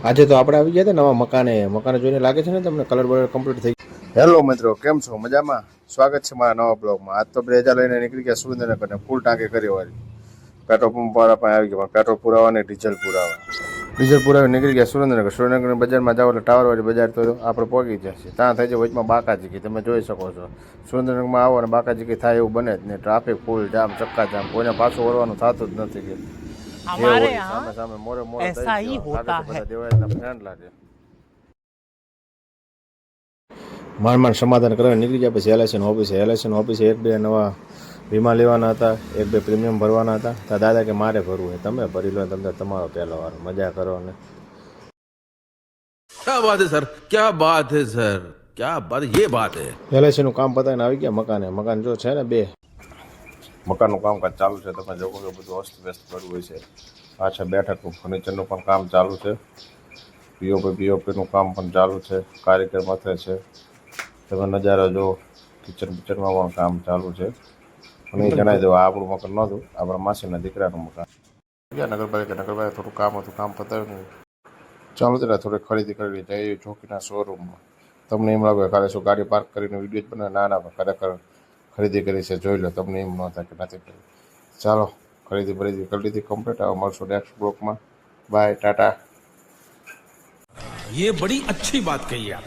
આજે તો આપણે આવી ગયા હતા નવા મકાને જોઈને લાગે છે ને તમને કલર બલર કમ્પ્લીટ થઈ ગયો। હેલો મિત્રો, કેમ છો? મજામાં? સ્વાગત છે મારા નવા બ્લોગમાં। આજ તો બ્રેજા લઈને નીકળી ગયા સુરેન્દ્રનગર, ફૂલ ટાંકી કરી વાળી પેટ્રોલ પંપ વાળા પણ આવી ગયા, પેટ્રોલ પુરાવા ને ડીઝલ પુરાવી નીકળી ગયા સુરેન્દ્રનગર બજારમાં જાવ એટલે ટાવર વાળી બજાર તો આપણે પહોંચી જશે। ત્યાં થઈ જાય વચમાં બાકાજી, તમે જોઈ શકો છો। સુરેન્દ્રનગરમાં આવો અને બાકાજી થાય એવું બને જ નહીં, ટ્રાફિક ફૂલ જામ, ચક્કા જામ, કોઈને પાછું વળવાનું થતું જ નથી। કે हमारे यहाँ ऐसा ही होता है। માંડ સમાધાન કરવા નીકળી ગયા। પછી એલઆઈસી ઓફિસે એક બે નવા વીમા લેવાના હતા, એક બે પ્રીમિયમ ભરવાના હતા। તો દાદા કે મારે ભરવું છે, તમે ભરી લો, તમને તમારો પહેલો વાર મજા કરો ને। क्या बात है सर, क्या बात है सर, क्या बात, ये बात है। એલઆઈસી નું કામ પતાવીને આવી ગયા મકાન જો છે ને બે મકાનનું કામકાજ ચાલુ છે। તમે જોવો કે બધું અસ્ત વ્યસ્ત કરવું હોય છે। પાછા બેઠકનું ફર્નિચરનું પણ કામ ચાલુ છે। પીઓપીનું કામ પણ ચાલુ છે। કારીગર મથે છે, તમે નજારો જો। કિચનમાં પણ કામ ચાલુ છે। અને એ જણાવી દો, આપણું મકાન નહોતું, આપણા માસીના દીકરાનું મકાન। નગરપાલિકા થોડું કામ હતું, કામ પતાવ્યું ચાલુ છે। થોડી ખરીદી કરી જઈએ ચોકીના શોરૂમમાં। તમને એમ લાગે ખાલી શું ગાડી પાર્ક કરીને વિડીયો જ બનાવે? ના, ખરેખર ખરીદી કરી છે, જોઈ લો, તમને એમ ન થાય કે નથી કરી। ચાલો, ખરીદી કરી લીધી કમ્પ્લીટ। હવે મળશું નેક્સ્ટ બ્લોકમાં। બાય, ટાટા। ये बड़ी अच्छी बात कही आप।